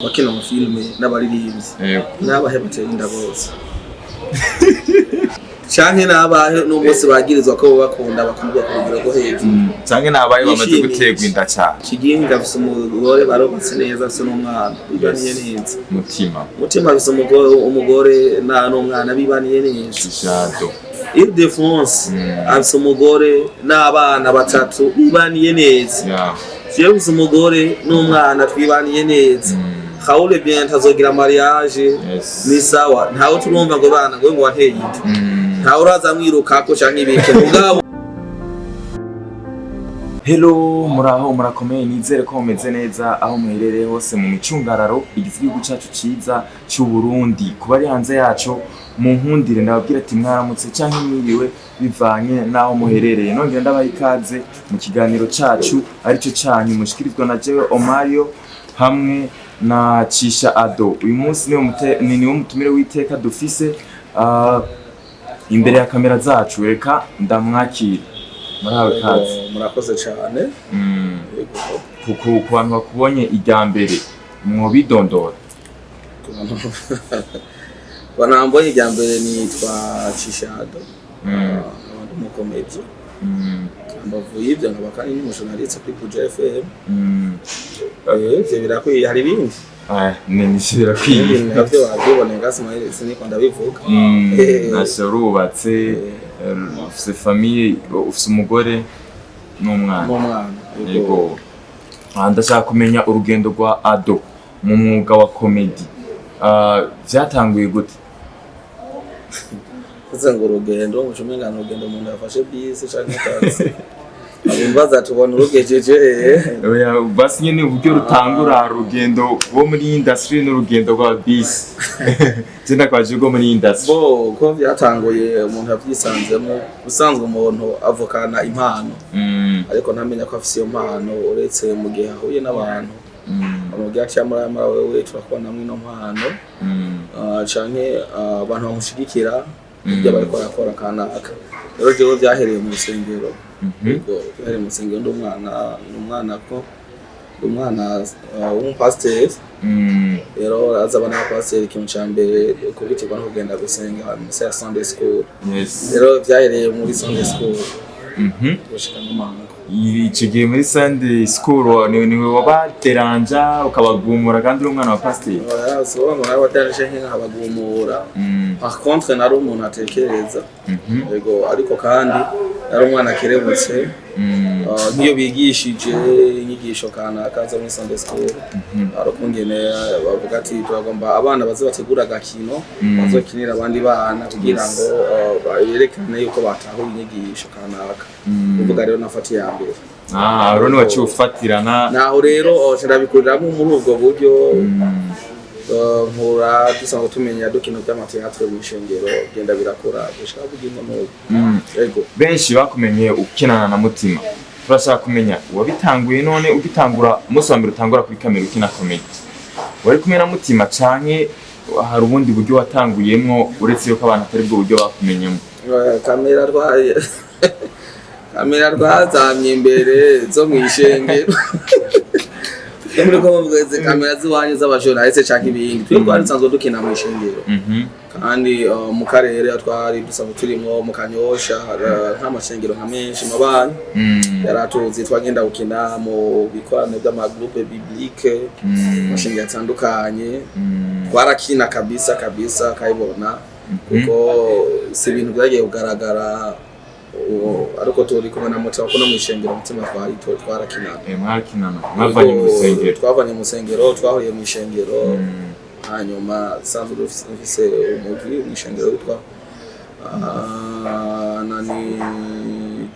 bakina mu filme n'abaririmbyi n'abahe batera inda bose canke n'abahe no bose bagirizwa ko bakunda bakumva kugira go hejuru canke n'abahe bamaze gutegwa inda cyane kiginga afise umugore barobatse neza afise n'umwana bibaniye neza mutima afise umugore n'umwana bibaniye neza CISHA ADO Ile-de-France afise umugore n'abana batatu bibaniye neza jewe afise umugore n'umwana twibaniye neza Kaule bien tazogira mariage ni sawa ntawe turumva ngo bana ngo wateye inda ntawe uraza mwirukako canke ibike mugabo. Hello muraho murakomeye nizere ko mumeze neza aho muherereye hose mu micungararo igize igihugu cacu ciza cy'u Burundi kuba ari hanze yacu mu nkundire ndababwira ati mwaramutse canke mwiriwe bivanye naho muherereye nongera ndabaha ikaze mu kiganiro cacu arico canyu mushikirizwa na jewe Omario hamwe na CISHA ADO. Uyu munsi niwo mutumire w'iteka dufise imbere ya kamera zacu, reka ndamwakira. Murahawe kazi. Murakoze cyane. Ku bantu bakubonye ijya mbere mwobidondora. Banambonye ijya mbere nitwa CISHA ADO. Ndi mu comedien. Mbavuye ibyo nkaba kandi ni umujournaliste kuri Buja FM. Birakwiye hari ibindi. Birakwiye. Navyo wabibona ngasima siniko ndabivuga. Nashorubatse ufise famille ufise umugore n'umwana. Yego. Ndashaka kumenya urugendo rwa ADO mu mwuga wa comedy. Byatanguye gute? Kuzanga urugendo mucumenga urugendo umuntu yafashe bisi canke taxi. Abimbaza tubona urugejeje oya basi nyene uburyo rutangura urugendo wo muri industry n'urugendo rwa bisi. Cyenda kwaje go muri industry. Ko byatanguye umuntu avyisanzemo usanzwe umuntu avukana impano. Ariko ntamenya ko afise iyo mpano uretse mu gihe ahuye n'abantu. Mu gihe cyamara wewe turakubona mwino mpano. Canke abantu bamushigikira ibyo bariko barakora kanaka. Rero jewe byahereye mu rusengero. Byahereye mu rusengero n'umwana w'umupasiteri. Rero azabana n'abapasiteri ikintu ca mbere kubitirwa no kugenda gusenga mu Sunday school. Rero byahereye muri Sunday school. Gushika mu mango. Ico gihe muri Sunday school niwe wabateranja ukabagumura kandi uri umwana wa pasiteri. So umwana wateranje nk'abagumura. Par contre nari umuntu atekereza. Yego ariko kandi nari umwana kerebutse. Nk'iyo bigishije inyigisho kanaka zo muri Sunday school. Arokungene bavuga ati turagomba abana bazabategura gakino bazokinira abandi bana kugira ngo yerekane yuko batahuye inyigisho kanaka. Uvuga rero nafatiye mbere. Rone waciye ufatirana. Naho rero ndabikuriramo muri ubwo buryo. Nkura dusanzwe tumenya dukino by'amateatro y'ishengero genda birakora gushaka kugira ngo yego benshi bakumenye ukinana na Mutima. Turashaka kumenya wabitanguye none ugitangura umunsi wa mbere utangura kuri kamera ukina comedy. Wari kumena Mutima canke hari ubundi buryo watanguyemwo uretse yuko abantu atari bwo buryo bakumenyemo? Kamera rwazamye imbere zo mwishengero. Muri ko mvuze kamera ziwanye z'abajournaliste canke ibindi twebwe ari sanzwe dukina mu ishengero. Kandi mu karere twari dusanzwe turimo mu Kanyosha nk'amashengero nka menshi mabana. Yaratuzi twagenda gukina mu bikorane by'amagroupe biblique mashengero atandukanye. Twarakina kabisa kayibona kuko si ibintu byagiye kugaragara ariko turi kumwe na Mutima ko no mwishengero Mutima twarakina. Mwakinana mwavanye mu sengero. Twavanye mu sengero twahuriye mu ishengero. Hanyuma sanzwe dufise umugwi mu ishengero witwa nani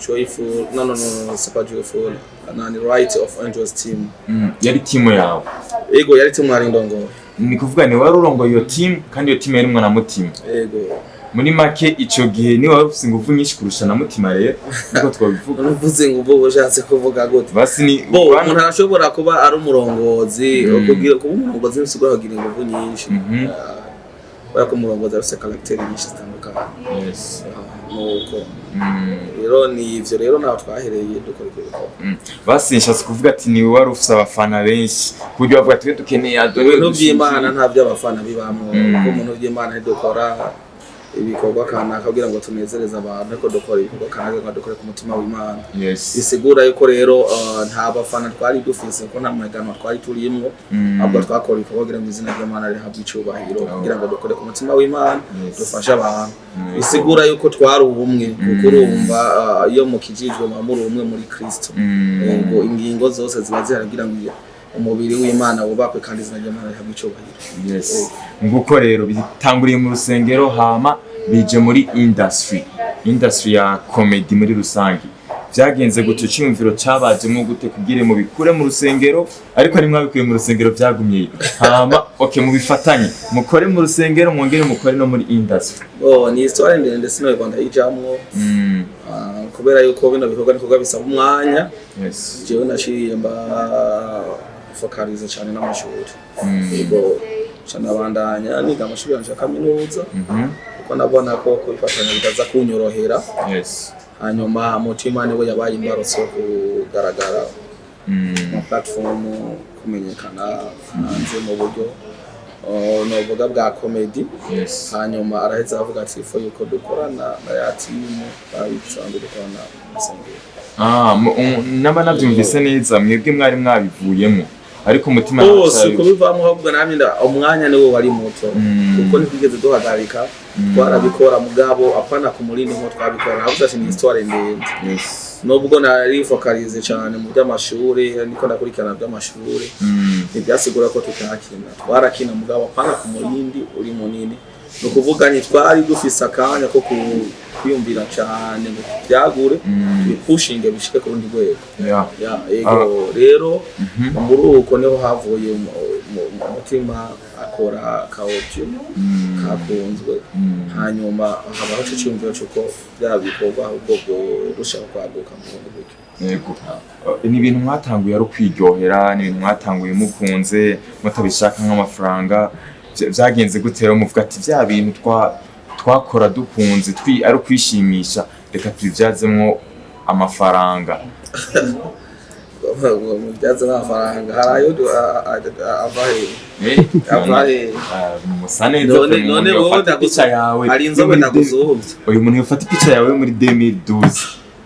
joyful no c'est pas joyful nani right of angels team. Yari team yawe? Yego yari team ari ndongo. Ni kuvuga ni wari urongo iyo team kandi iyo team yari mwana Mutima. Yego. Muri make ico gihe ni wari ufise ingufu nyinshi kurusha na Mutima rero niko twabivuga. Uvuze ingufu ushatse kuvuga gute? Basi ni umuntu arashobora kuba ari umurongozi kugira kuba umurongozi nsigura kugira ingufu nyinshi. Bako umurongozi afise character nyinshi zitandukanye. nuko rero ni ivyo rero naho twahereye dukora ibyo basi nshatse kuvuga ati ni wari ufise abafana benshi kuburyo bavuga ati dukeneye Ado ibintu by'Imana nta by'abafana bibamwe kuko umuntu by'Imana dukora ibikorwa kanaka kugira ngo tunezereze abantu ko dukora ibikorwa kanaka ngo dukore ku mutima w'Imana bisigura yuko rero nta bafana twari dufise ko nta mahiganwa twari turimwo ahubwo twakora ibikorwa kugira ngo izina ry'Imana rihabwe icubahiro kugira ngo dukore ku mutima w'Imana dufashe abantu bisigura yuko twari ubumwe kuko urumva iyo mukijijwe muri umwe muri Kristo ngo ingingo zose ziba zihari kugira ngo umubiri w'Imana wubakwe kandi izina ry'Imana rihabwe icubahiro nguko rero bitanguriye mu rusengero hama bije muri industry ya comedy muri rusangi vyagenze gutyo cyumviro cabajemo gute kugire mu bikure mu rusengero ariko ari mwabikuye mu rusengero vyagumye hama okay mu bifatanye mukore mu rusengero mwongere mukore no muri industry ni histoire ndende sino Rwanda yijamwo kubera yuko bino bikorwa bisaba umwanya jewe naciye mba focalize cyane n'amashuri yego cyane abandanya niga amashuri yanje kaminuza kuko nabona ko kwifatanya bitaza kunyorohera hanyuma mutima niwe yabaye imbarutso kugaragara mu platform kumenyekana hanze mu buryo novuga bwa comedy hanyuma araheza avuga ati fo yuko dukorana na ya team babitsanzwe dukorana musengero naba navyumvise neza mwebwe mwari mwabivuyemo ariko umutima bose kubivamo ahubwo namye umwanya niwe wari muto kuko ntigeze duhagarika twarabikora mugabo apana ku murindi nko twabikora navuze ati ni histoire ndende nubwo nari focalize cyane mu by'amashuri niko ndakurikirana by'amashuri ntibyasigura ko tutakina twarakina mugabo apana ku murindi uri munini no kuvuga ni twari dufise akanya ko kwiyumvira cyane ngo byagure bipushinge bishike ku rundi rwego ego rero muri uko niho havuye umutima akora kaojo kakunzwe hanyuma habaho cyumviro cyuko byabikorwa ahubwo rushaho kwaguka mu bundi buryo yego ni ibintu mwatanguye ari kwiryohera ni ibintu mwatanguye mukunze mutabishaka nk'amafaranga vyagenze gutera muvuga ati vya bintu twakora dukunze ari kwishimisha reka tubyazemwo amafaranga mubyaze amafaranga harayo avahe musane none wowe picha yawe ari inzobe ndaguzuhubye uyu muntu yofata picha yawe muri 2012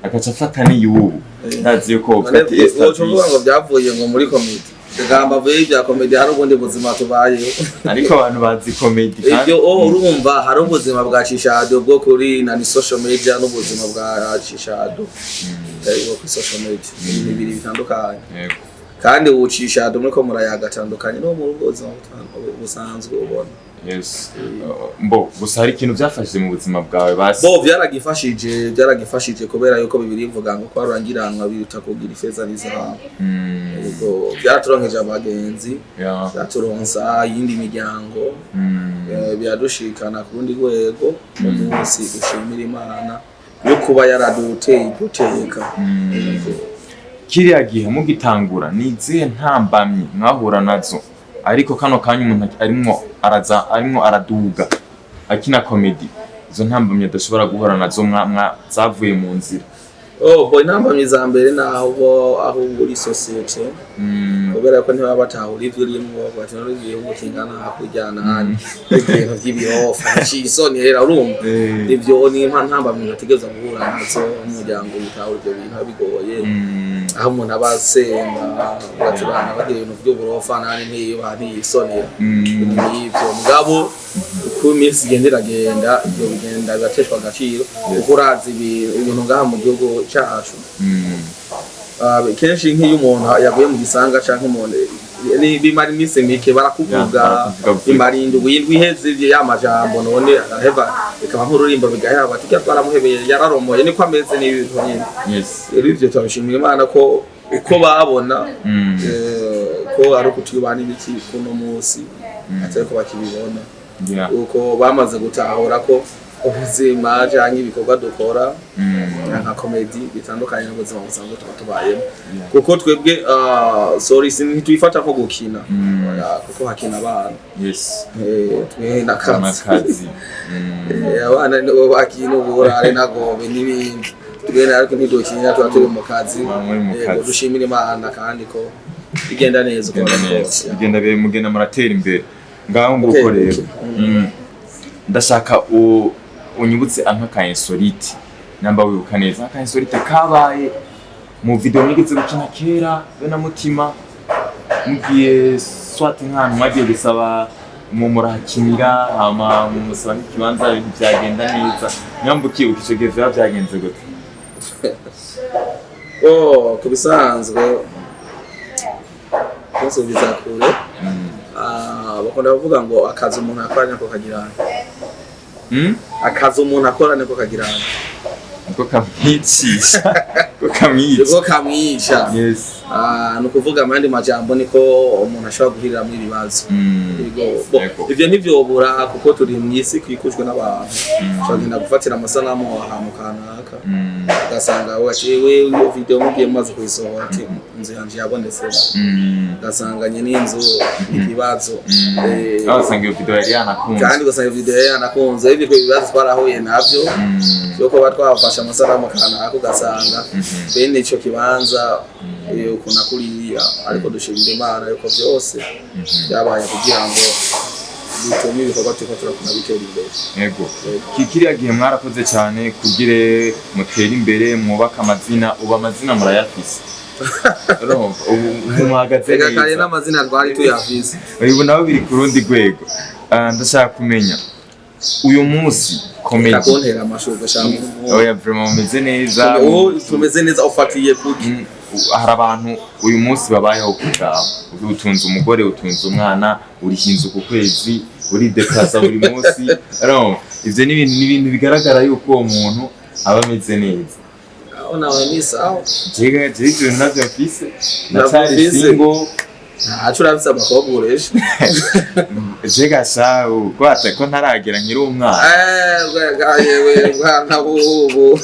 akaca afata n'iyubu ndazi yuko ufite wocuvuga ngo byavuye ngo muri comedy gamba vuye bya comedy hari ubundi buzima tubayeho ariko abantu bazi comedy kandi ibyo urumva hari ubuzima bwa CISHA ADO bwo kuri na social media n'ubuzima bwa CISHA ADO kuri social media bibiri bitandukanye kandi ucisha ADO muri ko murayaga atandukanye no mu buzima busanzwe ubona mbo gusa hari ikintu byafashije mu buzima bwawe basi byaragifashije kubera yuko bibiri ivuga ngo kwarangiranwa biruta kugira ifeza n'izahabu ubwo byaraturonkeje abagenzi byaturonsa yindi miryango byadushikana ku rundi rwego mu munsi dushimira Imana yo kuba yaraduteye guteka kiriya gihe mugitangura ni izihe ntambamye mwahura nazo ariko kano kanya umuntu arimwo araduga akina comedy izo ntambamye adashobora guhora nazo zavuye mu nzira intambamye za mbere naho aho uri society kubera ko ntibaba batahura ivyo urimo bati none igihugu kingana hakujyana handi ibintu by'ibirofa cisoni rero urumva ivyo ni ntambamye nategeza guhura nazo umuryango bitahura ibyo bintu bigoye aho umuntu abasenga baturana bagira ibintu by'uburofa nani ntiyo isonera n'ibyo mugabo uko iminsi igenda ibyo bigenda bigateshwa agaciro kuko urazi ibintu ngaha mu gihugu cyacu kenshi nk'iyo umuntu yaguye mu gisanga canke umuntu bimara iminsi mike barakuvuga imarindu wiheze y'amajambo none araheva ikaba nk'ururimbo bigahera bati cyo twaramuhebeye yararomoye niko ameze n'ibintu nyine rero ivyo turabishimira Imana ko uko babona ko ari ukutubana ibiki kuno munsi atari ko bakibibona uko bamaze gutahura ko ubuzima cyangwa ibikorwa dukora nka comedy bitandukanye n'ubuzima busanzwe tubayemo kuko twebwe sorry ntitwifata nko gukina kuko hakina abana twe n'akazi abana nibo bakina uburare nagobe n'ibindi twe ariko ntidukina tuba turi mu kazi dushimira Imana kandi ko bigenda neza bigenda mugenda muratera imbere ngaho nguko rero ndashaka unyibutse anka insolite namba wibuka neza anka insolite kabaye mu video nigeze gukina kera be na mutima mugiye swat nk'ahantu mwagiye gusaba murahakinira hama musaba n'ikibanza byagenda neza nyambukiye ukico geve byagenze gute kubisanzwe kose bizakure bakunda bavuga ngo akazi umuntu akora nako kagirana akazi umuntu akora nako kagirana niko kamwicisha niko kamwica no kuvuga amandi majambo niko umuntu ashobora guhirira muri ibibazo ivyo ntivyobura kuko turi mu isi kwikujwe n'abantu cyagenda gufatira amasanamu ahantu kanaka ugasanga waciwe iyo video mugiye maze kuyisohora ati inzu yanje yabonetse ugasanganye n'inzu ibibazo usanga iyo video yari yanakunze kandi ugasanga video yari yanakunze ibyo bibazo twarahuye navyo yuko batwafasha amasanamu kanaka ugasanga bene ico kibanza ukona kuriya ariko dushimira Imana yuko byose byabaye kugira ngo dutume ibikorwa turakora bitera imbere yego kiriya gihe mwarakoze cyane kugire mutera imbere mwubaka amazina amazina murayafise umuhagaze neza kare n'amazina twari tuyafise ubu nawe biri ku rundi rwego ndashaka kumenya uyu munsi comedy kakontera amashugo cyangwa oya vraiment umeze neza tumeze neza ufatiye kuki hari abantu uyu munsi babayeho kugaba utunze umugore utunze umwana uri hinzu ku kwezi uri deplaza buri munsi ivyo ni ibintu bigaragara yuko uwo muntu aba ameze neza nawe ni sawa jega navyo mfise natari single acurabisa amakobwa jega sawa kwata ko ntaragera nkiri umwana yewe mwana bubu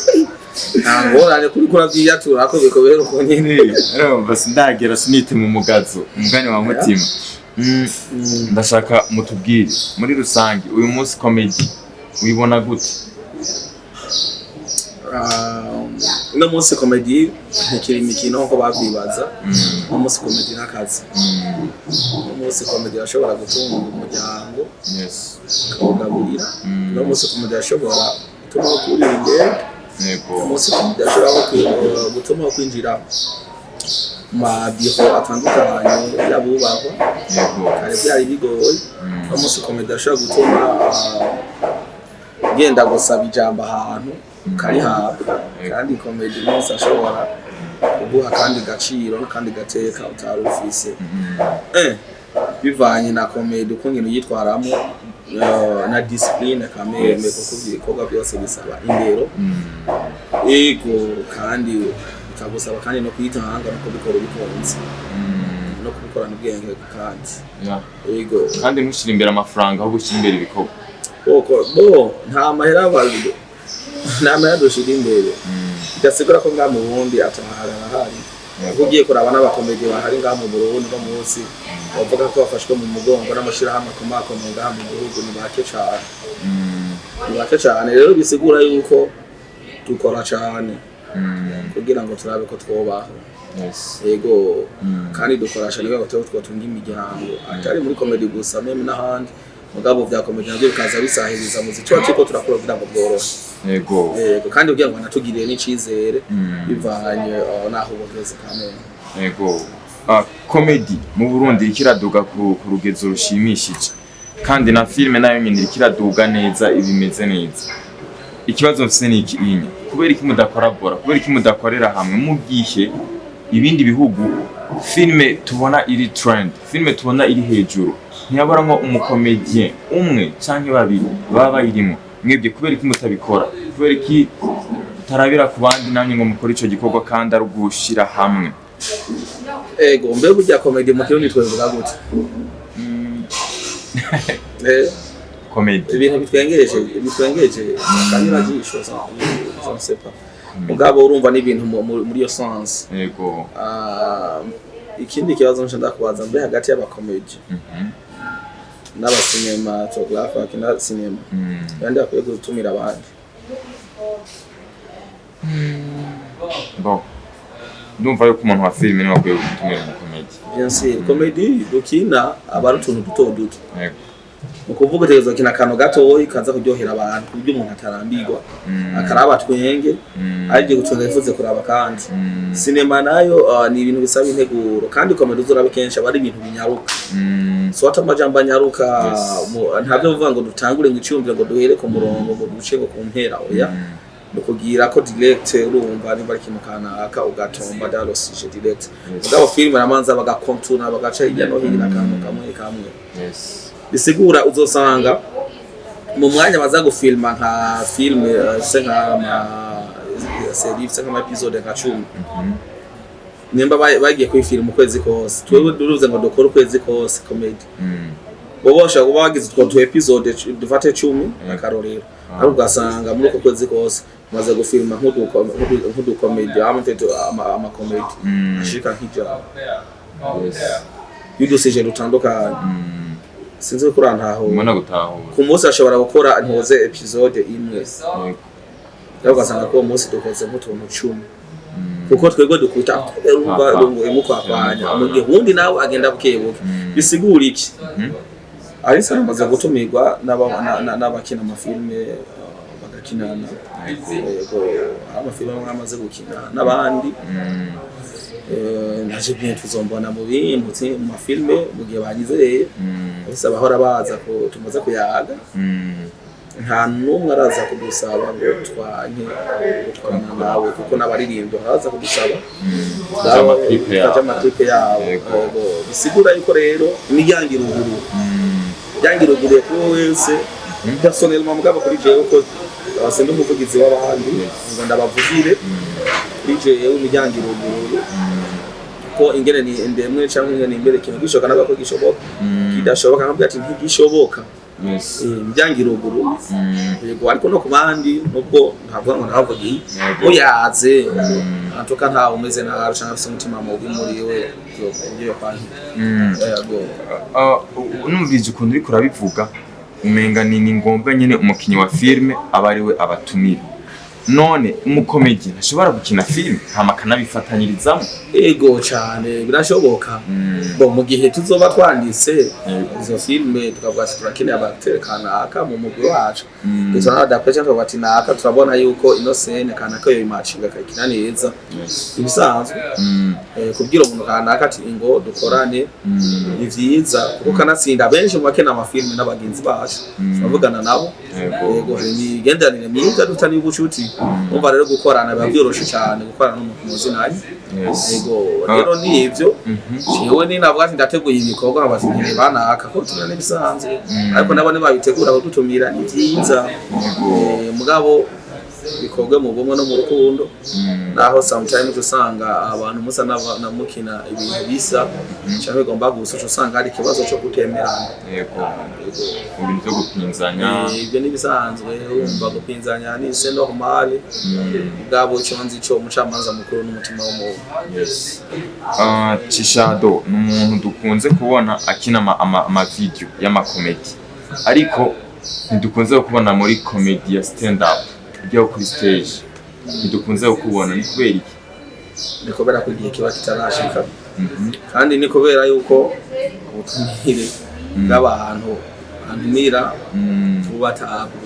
ngorane kuri kuravyiyatura ko bikobera uko nyine basi ndagera sinite mu mugazo umugani wa mutima ndashaka mutubwire muri rusangi uyu munsi comedy uyibona gute no munsi comedy ntikiri imikino nko bavyibaza no munsi comedy n'akazi no munsi comedy ashobora gutunga umuryango kawugaburira no munsi comedy ashobora gutuma kurira ingendo umunsi comedy ashobora gutuma kwinjira mabiro atandukanye yabubahwa kare byari bigoye umunsi comedy ashobora gutuma genda gusaba ijambo ahantu karihabwa kandi comedy umunsi ashobora kuguha kandi gaciro kandi gateka utari ufise bivanye na comedy uko ngene yitwaramo na discipline kameme kuko ibikorwa byose bisaba indero ego kandi bitagusaba kandi no kwitanga no kubikora bikonze no kubikorana ubwenge kandi ego kandi ntushira imbere amafaranga aho gushyira imbere ibikorwa nta mahera abazido nta mahera dushira imbere bidasigura ko ngaha mu Burundi ataharara hari ugiye kuraba n'abakomedi bahari ngaha mu Burundi no munsi bavuga ko bafashwe mu mugongo n'amashirahamwe akomakomeye ngaha mu gihugu ni bake cyane rero bisigura yuko dukora cyane kugira ngo turabe ko twobaho yego kandi dukora cyane kugira ngo twotunge imiryango atari muri comedy gusa meme n'ahandi mugabo vya comedy nabyo bikaza bisahiriza muziki wacu ko turakora kugira ngo bworoshe yego kandi kugira ngo natugirire n'icizere bivanye naho ubogeze kamene yego comedy mu Burundi ikiraduga ku rugezo rushimishije kandi na filme nayo nyine ikiraduga neza ibimeze neza ikibazo mfise ni ikinya kubera iki mudakorabora kubera iki mudakorera hamwe mu gihe ibindi bihugu filme tubona iri trend filme tubona iri hejuru ntiyabaramwo umukomedien umwe canke babiri baba bayirimo mwebwe kubera iki mutabikora kubera iki tarabira ku bandi namwe ngo mukora ico gikorwa kandi ari gushira hamwe ego mbe burya comedy mu kirundi twavuga gute comedy ibintu bitwengeje kandi bajisho je ne sais pas mugabo urumva n'ibintu muri yo sens yego ikindi kibazo nshaka kubaza mbe hagati y'abakomedi n'abasinematographe akina cinema kandi akwiye gutumira abandi bon ndumva yuko umuntu wa filime niwe akwiye gutumira umukomedi bien sûr comedy dukina aba utuntu duto yego ukuvuga tezo kina kano gatoyi kaza kuryohera abantu kubyo umuntu atarambirwa akaraba twenge aje gutwenga ifuze kuraba kandi cinema nayo ni ibintu bisaba integuro kandi comedy uzurabe kenshi abari ibintu binyaruka so atamajamba nyaruka ntabyo uvuga ngo dutangure ngo icyumvire ngo duhere ku murongo ngo duce ngo kumpera oya nukugira ko direct urumva niba ari kintu kanaka ugatomba dalosije direct ngabo film aramanza bagakontuna bagaca hirya no hino kamwe yes bisigura uzosanga mu mwanya baza gufilma nka film se nka series se nka episode nka 10 nimba bagiye kwifilma ukwezi kose twewe duruze ngo dukora ukwezi kose comedy bobosha kuba bagize utwo episode dufate 10 akarorero ari ugasanga muri uko kwezi kose maze gufilma nk'udu comedy ama comedy ashika nk'ijana yudusije rutandukanye sinzi ko urantaho umwana gutaho ku munsi ashobora gukora ntoze episode imwe rero ugasanga ko umunsi dukoze nk'utuntu 10 kuko twego dukuta urumva emukwapanya mu gihe undi nawe agenda bukebuke bisigura iki ari sana maze gutumirwa n'abakina amafilme bagakinana yego amafilme amaze gukina n'abandi naje bien tuzombona mu bintu mu mafilme mu gihe bagizeye bose bahora baza ko tumaze kuyaga nta numwe araza kudusaba ngo twanke gukorana nawe kuko n'abaririmbyi baraza kudusaba amakipe yabo bisigura yuko rero imiryango iruguru ko wese personnellement mugabo kuri jewe ko abasende umuvugizi w'abandi ngo ndabavugire kuri jewe imiryango iruguru ko ingene ni ndemwe cyangwa ingene imbere kintu gishoboka nabako gishoboka kidashoboka nkabwa ati ntigishoboka imiryango iruguru yego ariko no kubandi nubwo ntabwo ngo navugiye uyaze antoka nta umeze na cyangwa afite umutima mubi muri we yo kwanti yego numvije ukuntu uri kurabivuga umenga ni ngombwa nyene umukinyi wa filme abari we abatumira none umukomedi ntashobora gukina film hama kanabifatanyirizamo ego cyane birashoboka bo mu gihe tuzoba twanditse izo filme tukavuga ati turakeneye abatera kanaka mu mugwi wacu bitwa na adaptation tukavuga ati naka turabona yuko ino scene kanaka yo imacinga kakina neza ibisanzwe kubwira umuntu kanaka ati ngo dukorane ni vyiza kuko kanatsinda benshi mu bakena amafilme n'abagenzi bacu bavugana nabo ego ni gendanire myiza dutani ubucuti umva rero gukorana biba byoroshe cyane gukorana n'umuntu muzinanye ego rero ni ivyo jewe ni navuga ati ndateguye ibikorwa abazinyi banaka ko tunane bisanzwe ariko nabone babitegura badutumira ni vyiza mugabo bikorwe mu bumwe no mu rukundo naho sometimes usanga abantu musa namukina ibintu bisa cyangwa igomba gusa usanga ari kibazo cyo gutemerana yego ibintu byo gupinzanya ibyo ni bisanzwe urumva gupinzanya ni c'est normal gabo cyonzi cyo mucamanza mukuru n'umutima w'umuntu yes CISHA ADO n'umuntu dukunze kubona akina ama video y'amakomedi ariko ntidukunze kubona muri comedy ya stand up ujya kuri stage ntidukunze kubona ni kubera iki ni kubera ko igihe kiba kitarashika kandi ni kubera yuko ubutumire bw'abantu antumira ubatabu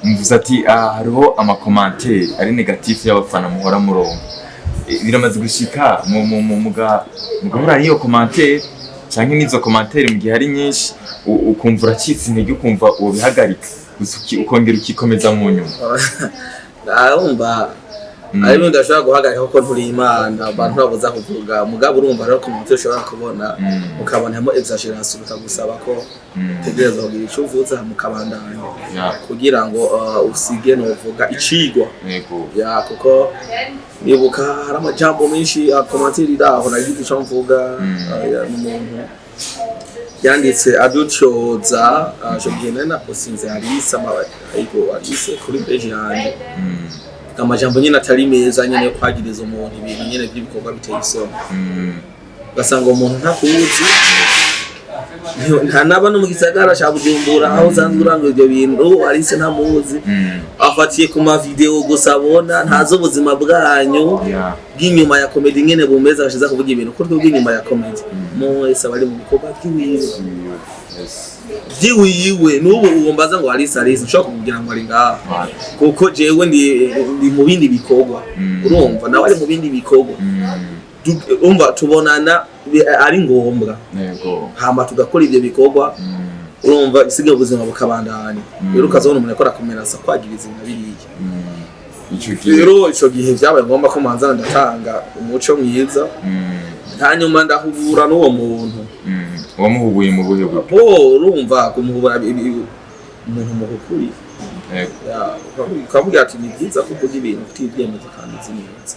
mvuze ati hariho amakomantere ari negatif y'abafana muhora murongo biramaze gushika mugahura niyo komantere cyangwa nizo komantere mu gihe ari nyinshi ukumva uracitse intege ukumva uwo bihagarika ukongera ukikomeza mu nyuma urumva ari ndashaka guhagarika kuko nturi imana abantu babuza kuvuga mugabo urumva rero komantere ushobora kubona ukabonamo exaggeration ukagusaba ko tegereza kugira icyo uvuza mukabandanya kugira ngo usige no uvuga icigwa ya kuko nibuka hari amajambo menshi komantere iraho nagize icyo mvuga n'umuntu yanditse adutyoza jogene na posinze Alisa ariko Alisa kuri page yanjye amajambo nyine atari meza nyine yo kwagiriza umuntu ibintu nyine by'ibikorwa biteye isoni ugasanga umuntu ntakuzi nta naba no mu gisagara cya Bujumbura aho uzanzwe uranga ibyo bintu Alisa ntamuzi afatiye ku ma video gusa abona ntazo ubuzima bwanyu bw'inyuma ya comedy nyene bumeza bashiza kuvuga ibintu ko bw'inyuma ya comedy mwese bari mu bikorwa by'iwiwe n'ubu ubombaza ngo Alisa nshobora kugira ngo ari ngaha kuko jewe ndi mu bindi bikorwa urumva nawe ari mu bindi bikorwa umva tubonana ari ngombwa hama tugakora ibyo bikorwa urumva isigaye ubuzima bukabandanya rero ukazabona umuntu akora kumerasa kwagiriza ibintu biriya rero ico gihe byabaye ngombwa ko manza ndatanga umuco mwiza hanyuma ndahubura n'uwo muntu wamuhubuye mu buhe bwo urumva kumuhubura umuntu mu kukuri ukavuga ati ni byiza ko kugira ibintu utibyemeza kandi zineza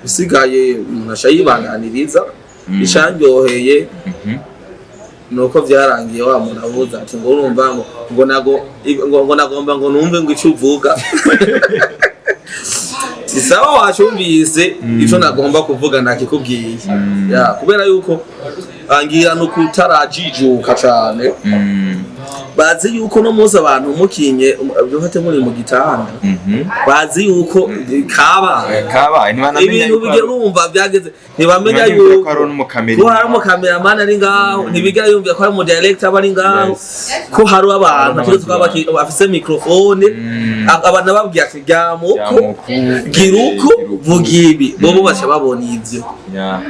usigaye umuntu ashayibanganiriza icandyoheye nuko byarangiye wa muntu avuze ati ngo urumva ngo nagomba ngo numve ngo icyo uvuga isawa wacumvise icyo nagomba kuvuga nakikubwiye kubera yuko angira no kutarajijuka cyane bazi yuko no muzi abantu mukinye byohate muri mu gitanda bazi yuko kaba ibintu bigera urumva byageze ntibamenya yuko ko hari umukameraman ari ngaho ntibigera yumva ko hari umu director bari ngaho ko hari abantu bafise microphone abantu babwiye ati ryamuko giruko vugibi bobo bacha babona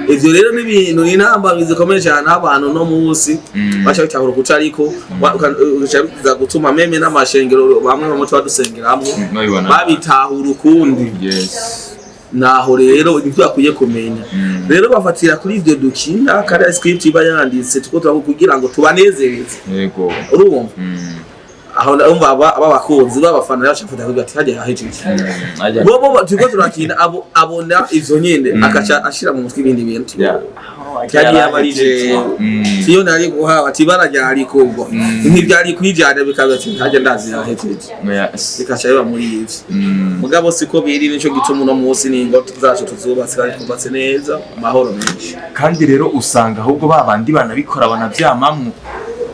ivyo rero n'ibintu inamba bizikomeye cyane abantu no musi bacha bitahura kuca ariko ushaka gutuma meme n'amashengero bamwe mu mutwa dusengeramwe babitahura ukundi naho rero ibyo akwiye kumenya rero bafatira kuri ivyo dukina kare script iba yanditse tuko kugira ngo tubanezereze yego urumva aho ndumva abakunzi babafana yashafata kugira ati haje hahejeje bobo tuko turakina abona ivyo nyene akaca ashira mu mutwe ibindi bintu cyari yabarije iyo nari guhawa tibara ryari kugwa ntibyari kwijana bikabe ati haje ndazi hahejeje bikaca biba muri ivyo mugabo siko biri nico gituma no munsi ningo zacu tuzubatse kandi tubatse neza amahoro menshi kandi rero usanga ahubwo babandi banabikora banavyamamwe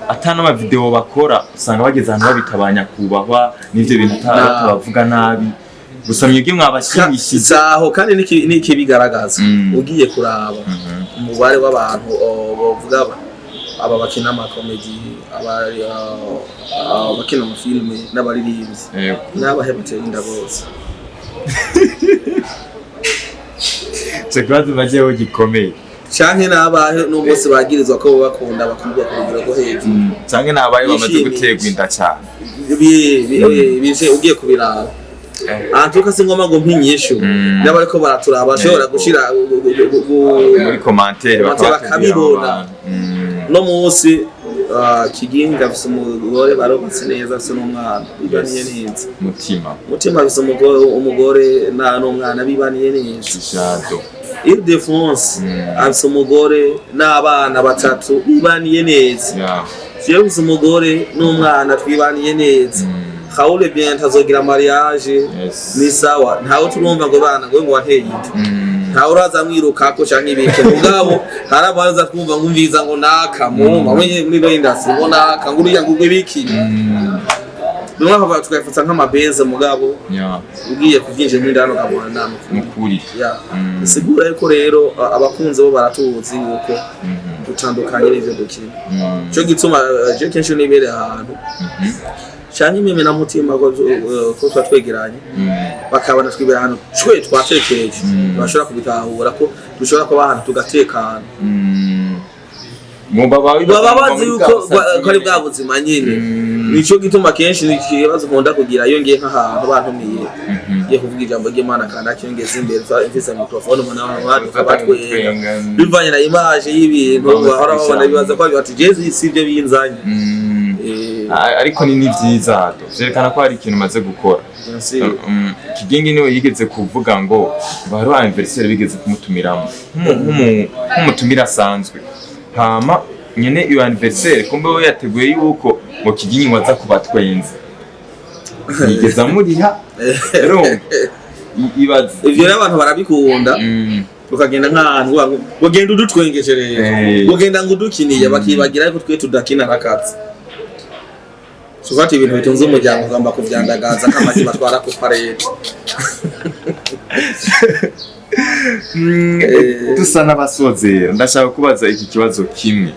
atana ama video bakora usanga bageze ahantu babitabanya kubahwa n'ivyo bintu atabavuga nabi gusa mwebwe mwabashimishije aho kandi niki bigaragaza ugiye kuraba umubare w'abantu bavuga aba bakina ama comedy bakina mu filme n'abaririmbyi n'abahebutse inda bose cyangwa bajeho gikomeye canke nabahe no bose bagirizwa ko bakunda bakundwa kugira go hejuru canke nabaye bamaze gutegwa inda cyane bije ugiye kubiraba antuka singoma ngo mpinyesho n'abariko baraturaba bashobora gushira muri commentaire bakabibona no munsi kiginga afise umugore barobatse neza afise n'umwana bibaniye neza mutima afise umugore n'umwana bibaniye neza CISHA ADO Ile-de-France afise umugore n'abana batatu bibaniye neza jewe afise umugore n'umwana twibaniye neza Haule bien tazogira mariage ni sawa ntawe turumva ngo bana ngo wateye inda ntawe uraza mwirukako canke ibike mugabo harabanza twumva ngumviza ngo naka mumva muri benda singo naka nguriya ngo ibiki bimwe bava tukayifata nk'amabeza mugabo ugiye kuvyinje muri ndano kabona nano mukuri sigura yuko rero abakunze bo baratuzi yuko dutandukanye n'ivyo dukina cyo gituma je kenshi nibere ahantu cyane meme na mutima ko twatwegeranye bakabana twibera ahantu cwe twatekereje bashobora kubitahura ko dushobora kuba ahantu tugatekana babazi yuko ari bwa buzima nyine nico gituma kenshi n'ikibazo nkunda kugira iyo ngiye nk'ahantu bantumiye ngiye kuvuga ijambo ry'Imana kandi akiyongeza imbere mfise microphone umuntu abatwenga bivanye na image y'ibintu bahora babona bibaza ko bati Jesu sivyo binzanye ariko ni vyiza vyerekana ko hari ikintu maze gukora kigingi niwe yigeze kuvuga ngo bari anniversaire bigeze kumutumiramo nk'umutumira asanzwe hama nyene iyo anniversaire kumbe we yateguye yuko ngo kiginywa za kubatwenza nigeza muriha rero ibaze ivyo rero abantu barabikunda ukagenda nk'ahantu ugenda udutwengeje rero ugenda ngo udukiniye bakibagira ariko twe tudakina rakatse sufati ibintu bitunze umuryango ugomba kuvyandagaza kamazi batwara ku parade dusa n'abasozera ndashaka kubaza iki kibazo kimwe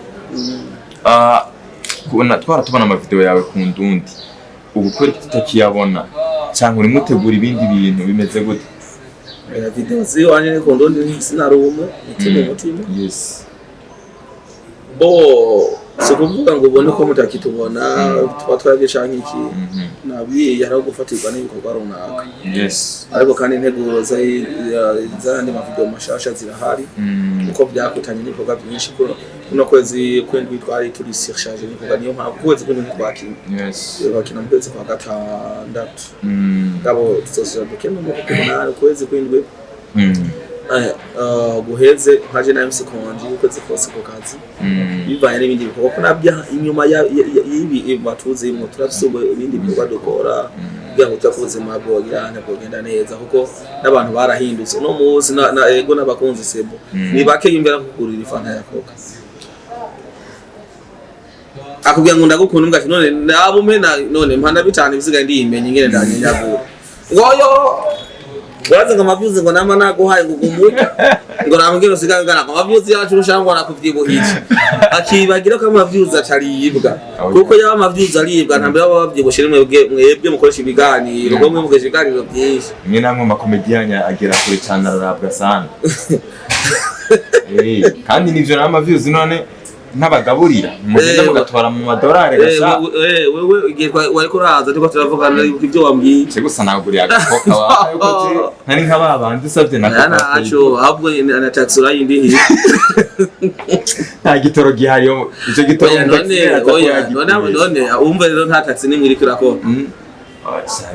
kubona twaratubona amavideo yawe ku ndundi ubu kweri tutakiyabona cyangwa uri mutegura ibindi bintu bimeze gute video ziwanye ku ndundi sinarume mutima yes bo so kuvuga ngo ubone ko mutakitubona twatwabye canke iki nabiye yari gufatirwa n'ibikorwa runaka yes ariko kandi integuro z'andi mavideo mashasha zirahari uko byakutanye n'ibikorwa byinshi kuno kwezi kwendwi twari turi CISHA ADO n'ibikorwa niyo mpamvu kwezi kwendwi twakina yes bakina mu kwezi kwa gatandatu ngabo tuzosubira dukina mu kwezi kwendwi guheze nkaje na MC Konji ukwezi kose ku kazi bivaye n'ibindi bikorwa ko nabya inyuma y'ibi batuzimwe turafisugo ibindi bikorwa dukora kugira ngo tuzakuzima bwogirane bwogenda neza kuko n'abantu barahindutse no muzi na ego n'abakunzi sebo ni bake imbera kugurira ifanta ya koka akubwira ngo ndagukunda mbwa none nabume none mpanda bitane bisiga ndi imenye ngene ndanye nyagura ngoyo waza ngamavyuze ngo nama naguhaye ngugumuta ngo namugero sigangana amavyuze yacu rushangwa nakuvyibuhije akibagira ko amavyuze ataribwa kuko yaba amavyuze aribwa ntambe baba bavyibushire mwebwe mukoresha ibiganiro ngo mukoresha ibiganiro byinshi mwe namwe comedien agera kuri cyane arabwa sana kandi nivyo n'amavyuze none ntabagaburira mugenda mugatwara mu madolari gasha wewe igihe wari kuraza ariko turavugana ibyo wambwiye cyo gusa naguriye agakoka wawe ko ntari nk'ababandi savye naco ahubwo na taxi urayindi hi nta gitoro gihayo ico gitoro none umva rero nta taxi nimwe iri kirako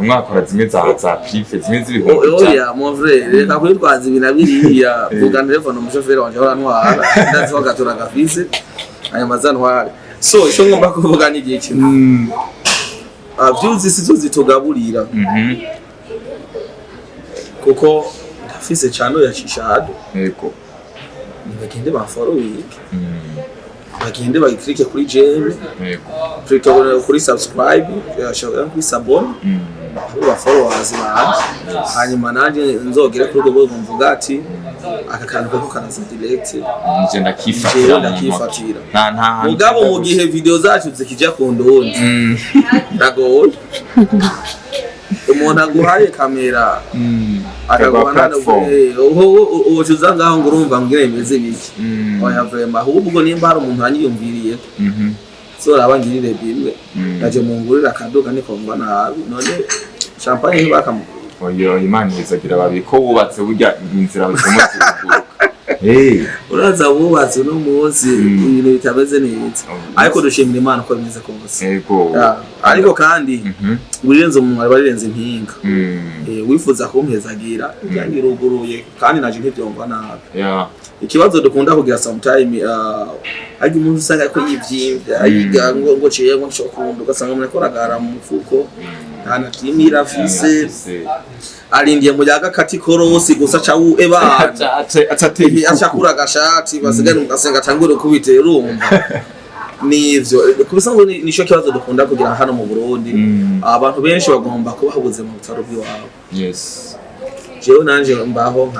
mwakora zimwe za prive zimwe z'ibihumbi oya mon frère reka kwitwaza ibintu biriya vuga telefone umushoferi wanje horantwara ndaziho gatora gafise aya mazantware so ico ngomba kuvuga ni igihe kimwe vyuzi sizo zitugaburira kuko ndafise channel ya CISHA ADO yego bagende ba following bagende bayiklike kuri jeme yego kuri subscribe yashaka kuri sabone ba followers banje hanyuma nanje nzogera kuri rwo mvuga ati aka kantu ko kanaza direct nje ndakifatira nta mugabo mu gihe video zacu zikija ku ndundi ndagoye umuntu aguhaye kamera akaguhana uwo tuza ngaho ngo urumva ngire imeze biki oya vraiment ahubwo nimba hari umuntu anyiyumviriye so rabangirire bimwe naje mungurira akadoga niko ngwa nabi none champagne ntibakamugura oyo imana izagira babiri ko wubatse burya inzira z'umutuku uraza wubatse no munsi ibintu bitameze neza ariko dushimira imana ko bimeze kose yego ariko kandi burirenze umuntu barirenze impinga wifuza kumpezagira byangiruguruye kandi naje ntibyomva nabi ikibazo dukunda kugira sometime ari umuntu usanga ko yivyimvye ayiga ngo ciye ngo shokunda ugasanga umuntu akoragara mu mufuko nta timira fise arindiye mu yaga kati korosi gusa ca ebana acakura gashati basigana mugasenga tangure kubitera urumva nivyo kubisanzwe nisho kibazo dukunda kugira hano mu Burundi abantu benshi bagomba kuba habuze mu bitaro by'iwabo yes jewe nanje mbaho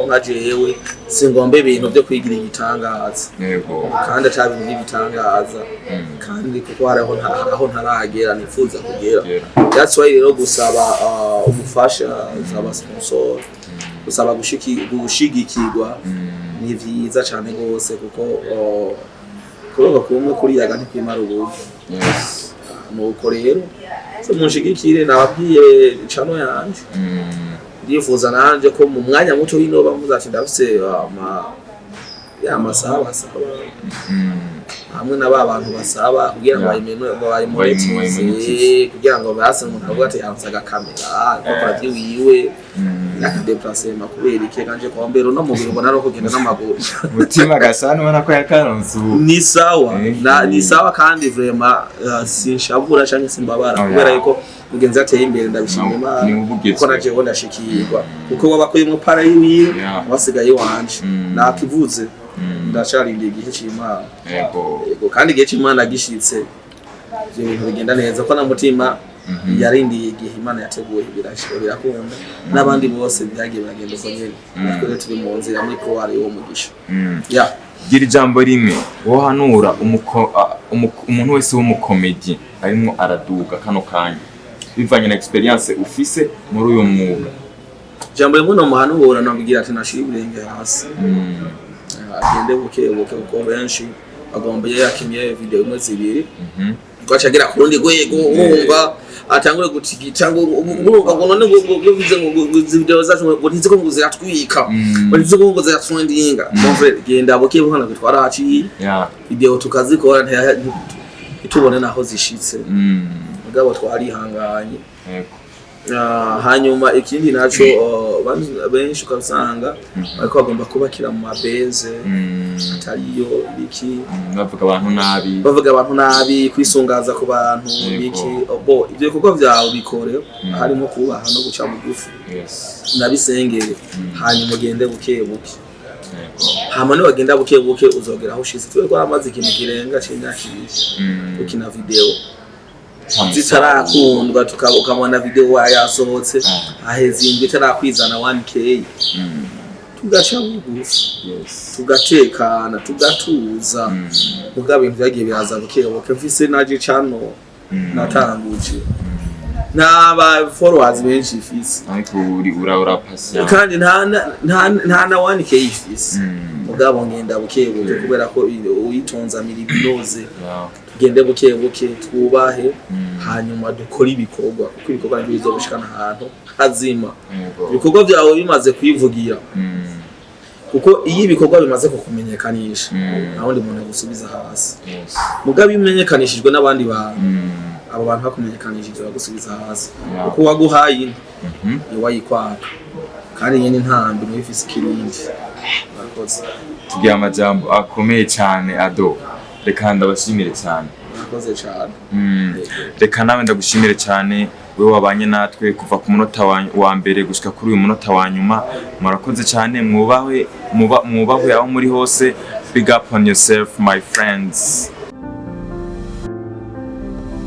nkajewe singombe ibintu byo kwigira igitangaza yego kandi atabintu by'igitangaza kandi kuko haraho ntaragera nifuza kugera that's why rero gusaba ubufasha zaba sponsor gusaba gushigikirwa ni vyiza cyane gose kuko kuroga kumwe kuri yaga ntikwimara ubugi yes nuko rero so munshigikire nababwiye chano yanje ndifuza nanje ko mu mwanya muto hino bavuze ati ndafise amasaha hamwe n'aba bantu basaba kugira ngo bayimonetize kugira ngo base umuntu avuga ati yansaga kamera akora byiwiwe n'akadeplacement kubera iki kanje kwa mbere no mubiri ubona ari kugenda n'amaguru mutima gasana ubona ko yakaronse ni sawa ni sawa kandi vraiment sinshabura canke simbabara kubera yuko mugenzi ateye imbere ndabishimira Imana kuko naje wona shikirwa kuko wabakuyemo para yibi wasigaye wanje nakivuze ndacarindiye igihe cy'Imana yego kandi igihe cy'Imana gishitse ibyo bintu bigenda neza ko na mutima yarindiye igihe Imana yateguye birakunda n'abandi bose byagiye bagenda uko nyene natwe turi mu nzira muri croire yo mugisha gira ijambo rimwe wohanura umuntu wese w'umukomedien arimo araduga kano kanya bivanye na experience ufise muri uyu mwuga jambo rimwe no muhanura nabwira ati nashira ibirenge hasi agende buke uko benshi agomba yakimye video imwe zibiri kwacagira kurundi gwego urumva atangure gutigita ngo urumva ngo none ngo bize ngo video zacu ngo ntizi ko nguzira twika ntizi ko nguzira twendinga donc genda buke buhana bitwara haci video tukazikora ntitubone naho zishitse mugabo twarihanganye hanyuma ikindi naco benshi ukasanga bariko bagomba kubakira mu mabeze atariyo biki bavuga abantu nabi kwisungaza ku bantu biki bo ivyo kuko vyawe bikore harimo kubaha no guca bugufi nabisengere hanyuma ugende buke hama no bagenda buke uzogera aho ushitse twe ko amazi ikintu kirenga cy'imyakibiri ukina video zitarakundwa tukamona video yasohotse ahezimbi tarakwizana 1k tugaca bugufi tugatekana tugatuza mugabe ibintu byagiye biraza buke mfise naje chano natanguje n'aba followers benshi ifise ariko ura pasi kandi nta na 1k ifise mugabo ngenda buke kubera ko uyitonza milibinoze tugende buke twubahe hanyuma dukora ibikorwa kuko ibikorwa nibyo bizogushikana ahantu hazima ibikorwa byawe bimaze kwivugira kuko iyo ibikorwa bimaze kukumenyekanisha naho ndi muntu gusubiza hasi mugabe bimenyekanishijwe n'abandi bantu abo bantu bakumenyekanishije bagusubiza hasi kuko waguhaye ni wayikwaka kandi nyene ntambi no ifise kirindi barakoze tugiye amajambo akomeye cyane Ado reka ndabashimire cyane barakoze cyane reka nawe ndagushimire cyane wewe wabanye natwe kuva ku munota wa mbere gushika kuri uyu munota wa nyuma murakoze cyane mwubahwe aho muri hose. Big up on yourself my friends.